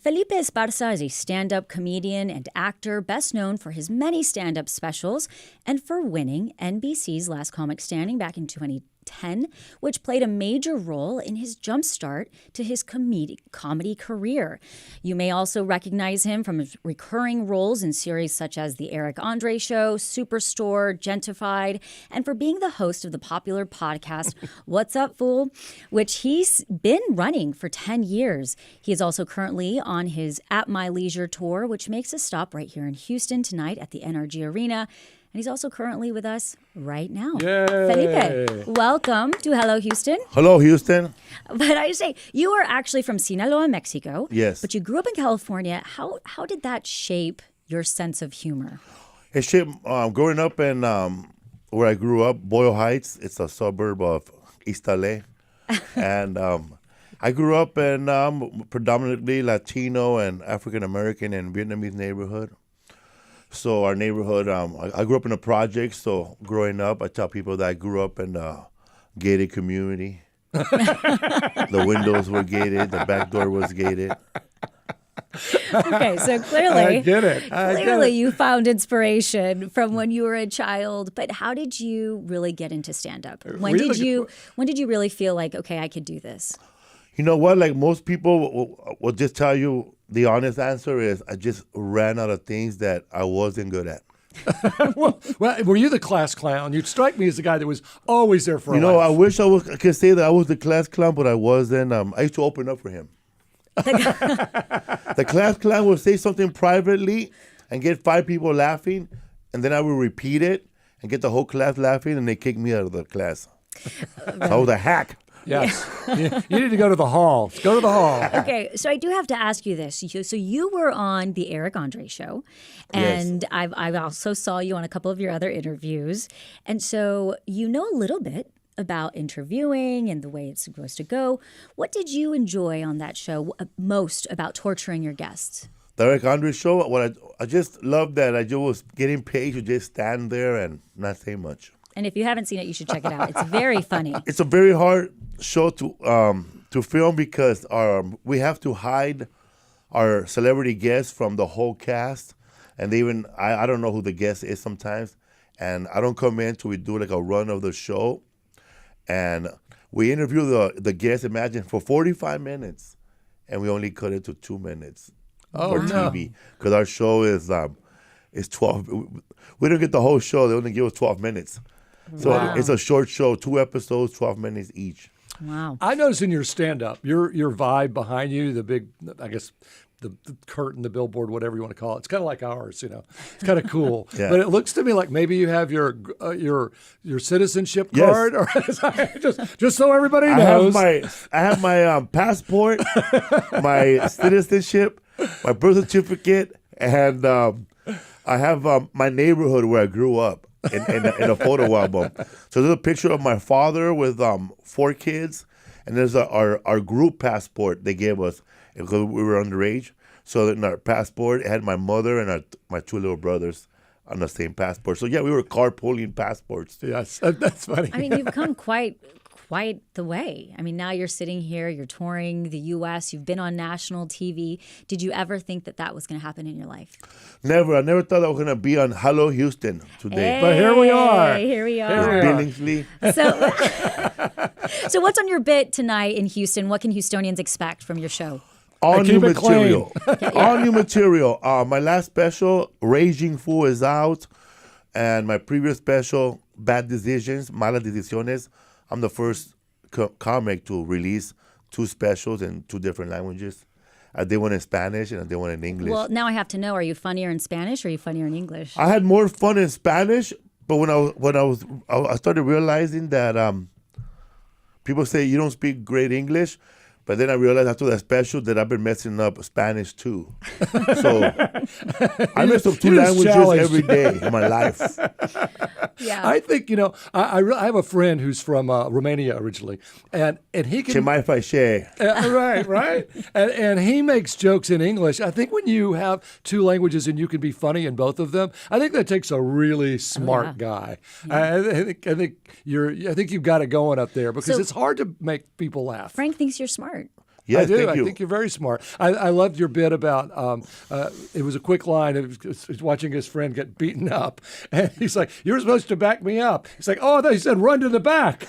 Felipe Esparza is a stand-up comedian and actor best known for his many stand-up specials and for winning NBC's Last Comic Standing back in 2010, which played a major role in his jumpstart to his comedy career. You may also recognize him from his recurring roles in series such as The Eric Andre Show, Superstore, Gentefied, and for being the host of the popular podcast What's Up, Fool?, which he's been running for 10 years. He is also currently on his At My Leisure tour, which makes a stop right here in Houston tonight at the NRG Arena. And he's also currently with us right now. Yay. Felipe, welcome to Hello Houston. Hello, Houston. But I say, you are actually from Sinaloa, Mexico. Yes. But you grew up in California. How did that shape your sense of humor? It shaped growing up in where I grew up, Boyle Heights. It's a suburb of East LA. And I grew up in predominantly Latino and African-American and Vietnamese neighborhood. So our neighborhood, I grew up in a project, so growing up, I tell people that I grew up in a gated community. The windows were gated, the back door was gated. Okay, so clearly, I get it. Clearly you found inspiration from when you were a child, but how did you really get into stand-up? When did you really feel like, okay, I could do this? You know what? Like most people will just tell you the honest answer is I just ran out of things that I wasn't good at. well, were you the class clown? You'd strike me as the guy that was always there for a laugh. I wish I could say that I was the class clown, but I wasn't. I used to open up for him. The class clown would say something privately and get 5 people laughing, and then I would repeat it and get the whole class laughing, and they kick me out of the class. So I was a hack. Yes. You need to go to the hall. Go to the hall. Okay, so I do have to ask you this. So you were on the Eric Andre Show, and Yes. I also saw you on a couple of your other interviews. And so you know a little bit about interviewing and the way it's supposed to go. What did you enjoy on that show most about torturing your guests? The Eric Andre Show, I just loved that I just was getting paid to just stand there and not say much. And if you haven't seen it, you should check it out. It's very funny. It's a very hard show to film because we have to hide our celebrity guests from the whole cast, and even I don't know who the guest is sometimes, and I don't come in until we do like a run of the show, and we interview the guests. Imagine for 45 minutes, and we only cut it to 2 minutes for TV because our show is 12. We don't get the whole show; they only give us 12 minutes. So It's a short show, 2 episodes, 12 minutes each. Wow. I noticed in your stand-up, your vibe behind you, the big, I guess, the curtain, the billboard, whatever you want to call it. It's kind of like ours, It's kind of cool. Yeah. But it looks to me like maybe you have your citizenship card, or just so everybody knows. I have my passport, my citizenship, my birth certificate, and I have my neighborhood where I grew up. In a photo album. So there's a picture of my father with 4 kids, and there's our group passport they gave us because we were underage. So in our passport, it had my mother and my 2 little brothers on the same passport. So yeah, we were carpooling passports. Yes, that's funny. I mean, you've come quite the way. I mean, now you're sitting here, you're touring the U.S., you've been on national TV. Did you ever think that was going to happen in your life? Never. I never thought I was going to be on Hello Houston today. But here we are. Here we are. Billingsley. So what's on your bit tonight in Houston? What can Houstonians expect from your show? All new material. Okay, All new material. My last special, Raging Fool, is out. And my previous special, Bad Decisions, Malas Decisiones, I'm the first comic to release 2 specials in 2 different languages. I did one in Spanish and I did one in English. Well, now I have to know, are you funnier in Spanish or are you funnier in English? I had more fun in Spanish, but I started realizing that people say you don't speak great English, but then I realized after that special that I've been messing up Spanish too. So I mess up 2 languages every day in my life. Yeah. I think, I have a friend who's from Romania originally, and he can... Ce mai face? Right. And he makes jokes in English. I think when you have 2 languages and you can be funny in both of them, I think that takes a really smart guy. Yeah. I think you've got it going up there because it's hard to make people laugh. Frank thinks you're smart. Yes, I do. thank you. I think you're very smart. I loved your bit about it was a quick line. It was watching his friend get beaten up, and he's like, "You're supposed to back me up." He's like, "Oh, I thought you said run to the back."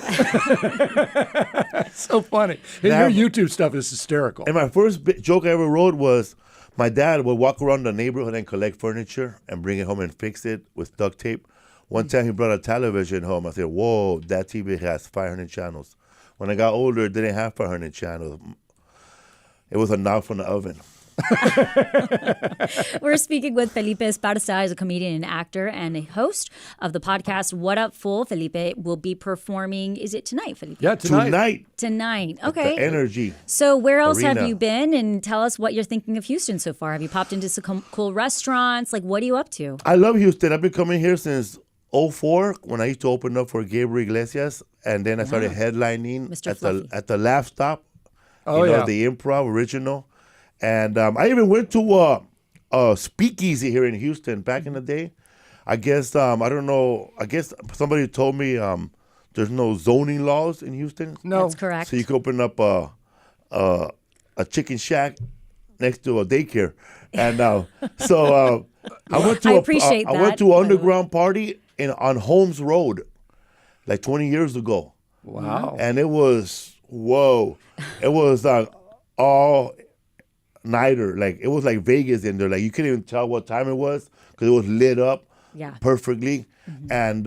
So funny. Now, Your YouTube stuff is hysterical. And my first joke I ever wrote was my dad would walk around the neighborhood and collect furniture and bring it home and fix it with duct tape. One time he brought a television home. I said, "Whoa, that TV has 500 channels." When I got older, it didn't have 500 channels. It was a knob from the oven. We're speaking with Felipe Esparza, who's a comedian and actor and a host of the podcast What Up Fool. Felipe will be performing, is it tonight, Felipe? Yeah, tonight. Tonight. Okay. The Energy. So where else Arena. have you been? And tell us what you're thinking of Houston so far. Have you popped into some cool restaurants? Like, what are you up to? I love Houston. I've been coming here since 2004 when I used to open up for Gabriel Iglesias. And then I started headlining Mr. Fluffy. at the Laugh Stop. Oh, yeah. The Improv original. And I even went to a speakeasy here in Houston back in the day. I guess, I don't know, I guess somebody told me there's no zoning laws in Houston. No. That's correct. So you could open up a chicken shack next to a daycare. And I went to I appreciate I went that, to an by the way. underground party on Holmes Road like 20 years ago. Wow. And it was, whoa. It was all nighter. Like, it was like Vegas in there. Like, you couldn't even tell what time it was because it was lit up perfectly. And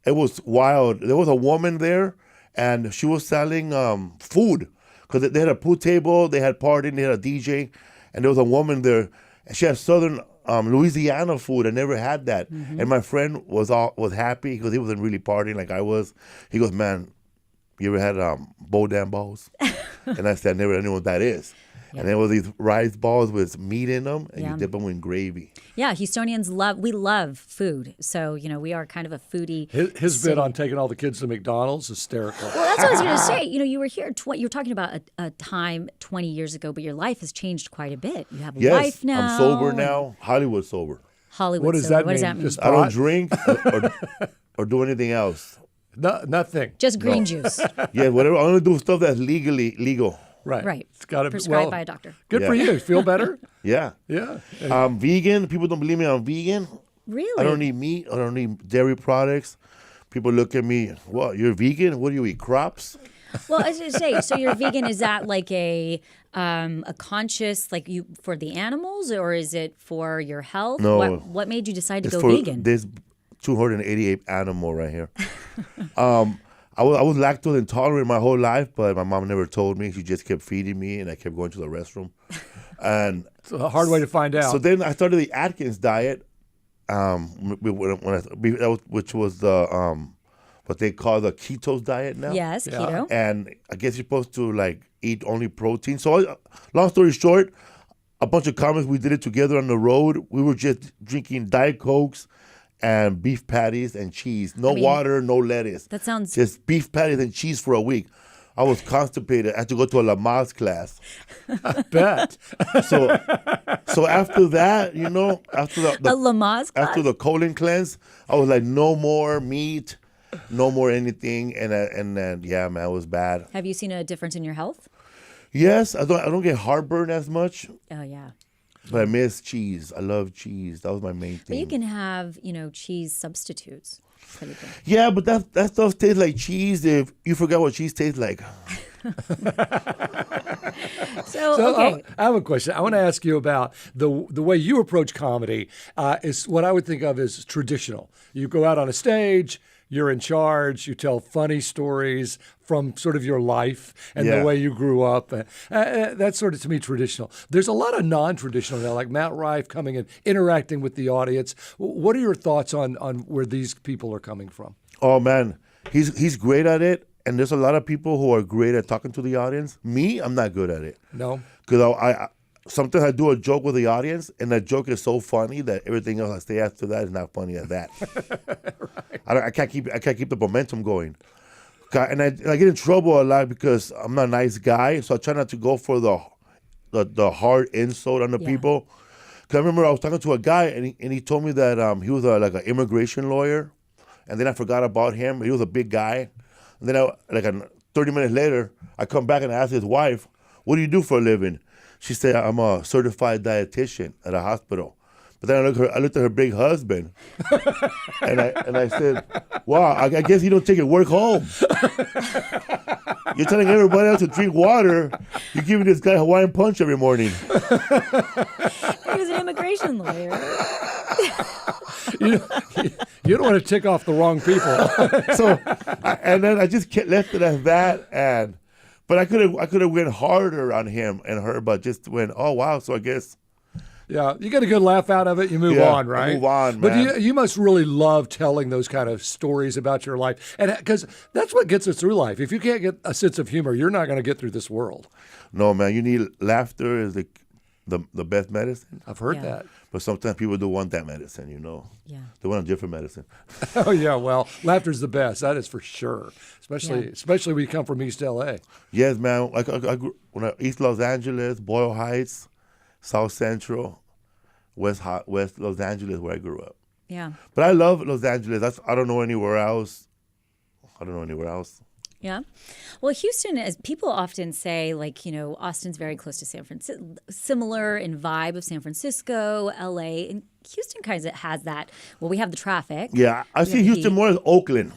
it was wild. There was a woman there, and she was selling food because they had a pool table, they had partying, they had a DJ, and there was a woman there. And she had Southern Louisiana food. I never had that. And my friend was happy because he wasn't really partying like I was. He goes, "Man, you ever had Boudin balls?" And I said, "Never. I know what that is." And there was these rice balls with meat in them, and you dip them in gravy. Yeah, Houstonians love food. So, we are kind of a foodie. His city. bit on taking all the kids to McDonald's, hysterical. Well, that's what I was going to say. You were here. You're talking about a time 20 years ago, but your life has changed quite a bit. You have a wife now. I'm sober now. Hollywood sober. Hollywood What does sober. that What does mean? that mean? Just I don't pot? drink or do anything else. Nothing. Just green juice. Yeah, whatever. I only do stuff that's legal. Right. It's got to be Prescribed by a doctor. Good for you. Feel better? Yeah. Yeah. I'm vegan. People don't believe me. I'm vegan. Really? I don't eat meat. I don't eat dairy products. People look at me, "What? You're vegan? What do you eat? Crops?" Well, as you say, so you're vegan. Is that like a conscious, like you for the animals, or is it for your health? No. What made you decide to It's go for vegan? this 288 animal right here. I was lactose intolerant my whole life, but my mom never told me. She just kept feeding me, and I kept going to the restroom. And It's a hard way to find out. so then I started the Atkins diet, which was the what they call the ketos diet now. Yes, keto. And I guess you're supposed to like eat only protein. So long story short, a bunch of comics, we did it together on the road. We were just drinking Diet Cokes and beef patties and cheese. No water, no lettuce. That sounds... Just beef patties and cheese for a week. I was constipated. I had to go to a Lamaze class. I bet. So after that, after a Lamaze class? after the colon cleanse, I was like, no more meat, no more anything, and then yeah, man, it was bad. Have you seen a difference in your health? Yes, I don't get heartburn as much, Oh, yeah. but I miss cheese. I love cheese. That was my main thing. But you can have, cheese substitutes. Felipe. Yeah, but that stuff tastes like cheese. If you forgot what cheese tastes like. So, okay. I have a question. I want to ask you about the way you approach comedy. Is what I would think of as traditional. You go out on a stage, you're in charge, you tell funny stories from sort of your life and the way you grew up. That's sort of, to me, traditional. There's a lot of non-traditional now, like Matt Rife coming and interacting with the audience. What are your thoughts on where these people are coming from? Oh, man, he's great at it. And there's a lot of people who are great at talking to the audience. Me, I'm not good at it. No? Because I sometimes I do a joke with the audience, and that joke is so funny that everything else I say after that is not funny as that. Right. I can't keep the momentum going. And I get in trouble a lot because I'm not a nice guy, so I try not to go for the hard insult on the people. Because I remember I was talking to a guy, and he told me that he was like an immigration lawyer, and then I forgot about him. He was a big guy. And then 30 minutes later, I come back and I ask his wife, what do you do for a living? She said, I'm a certified dietitian at a hospital. But then I looked at her big husband, and I said, wow, I guess you don't take your work home. You're telling everybody else to drink water. You're giving this guy Hawaiian punch every morning. He was an immigration lawyer. You don't want to tick off the wrong people. And then I just left it at that. But I could have went harder on him and her, but just went, oh, wow, so I guess. Yeah, you get a good laugh out of it, you move on, right? Move on, man. But you must really love telling those kind of stories about your life, and because that's what gets us through life. If you can't get a sense of humor, you're not going to get through this world. No, man, you need laughter is the best medicine. I've heard that. But sometimes people don't want that medicine, Yeah. They want a different medicine. Oh, yeah, well, laughter's the best. That is for sure, especially when you come from East L.A. Yes, man. I grew East Los Angeles, Boyle Heights, South Central, West Los Angeles, where I grew up. Yeah. But I love Los Angeles. I don't know anywhere else. Yeah. Well, Houston, as people often say, Austin's very close to San Francisco, similar in vibe of San Francisco, LA. And Houston kind of has that. Well, we have the traffic. Yeah. I see Houston more as Oakland.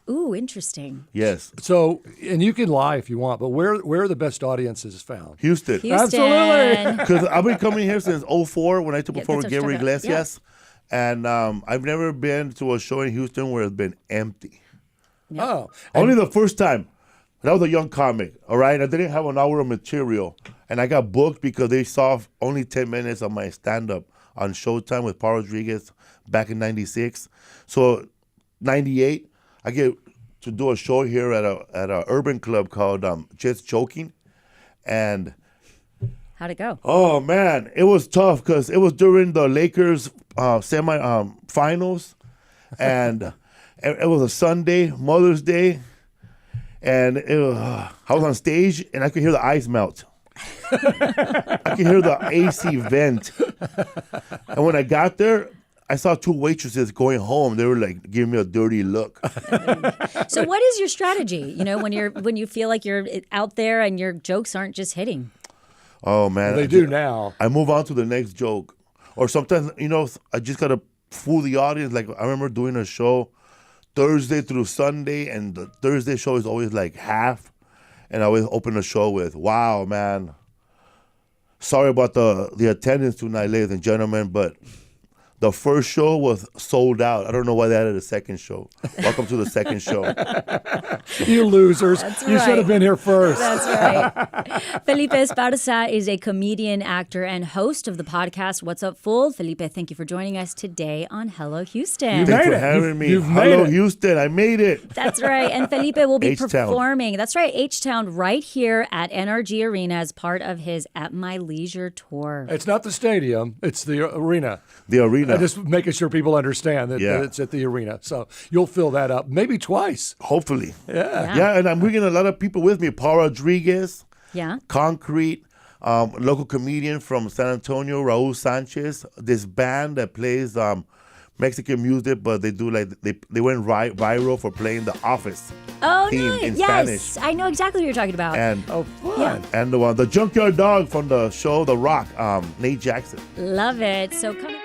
Ooh, interesting. Yes. So, and you can lie if you want, but where are the best audiences found? Houston. Absolutely. Because I've been coming here since 2004 when I took perform with Gabriel Iglesias. Yeah. And I've never been to a show in Houston where it's been empty. Yeah. Oh. Only the first time. That was a young comic, all right? I didn't have an hour of material. And I got booked because they saw only 10 minutes of my stand-up on Showtime with Paul Rodriguez back in 96. So 98, I get to do a show here at a urban club called Just Joking. And how'd it go? oh, man, it was tough because it was during the Lakers finals. And it was a Sunday, Mother's Day. And I was on stage, and I could hear the ice melt. I could hear the AC vent. And when I got there, I saw two waitresses going home. They were like giving me a dirty look. So what is your strategy, when you feel like you're out there and your jokes aren't just hitting? Oh, man. They do now. I move on to the next joke. Or sometimes, I just got to fool the audience. Like, I remember doing a show Thursday through Sunday, and the Thursday show is always like half. And I always open the show with, wow, man. Sorry about the attendance tonight, ladies and gentlemen, but the first show was sold out. I don't know why they added a second show. Welcome to the second show. You losers. That's You should have been here first. That's right. Felipe Esparza is a comedian, actor, and host of the podcast What's Up, Fool? Felipe, thank you for joining us today on Hello Houston. You made Thanks for it. having me. You've made Hello, it. Houston. I made it. That's right. And Felipe will be H-Town. performing. That's right. H-Town right here at NRG Arena as part of his At My Leisure tour. It's not the stadium. It's the arena. The arena. I'm just making sure people understand that Yeah. it's at the arena. So you'll fill that up maybe twice. Hopefully. Yeah. Yeah, and I'm bringing a lot of people with me. Paul Rodriguez, Yeah. Concrete, local comedian from San Antonio, Raul Sanchez. This band that plays Mexican music, but they do they went viral for playing The Office Oh, theme nice. in Yes. Spanish. I know exactly what you're talking about. And Oh, fun. and the Junkyard Dog from the show The Rock, Nate Jackson. Love it. So come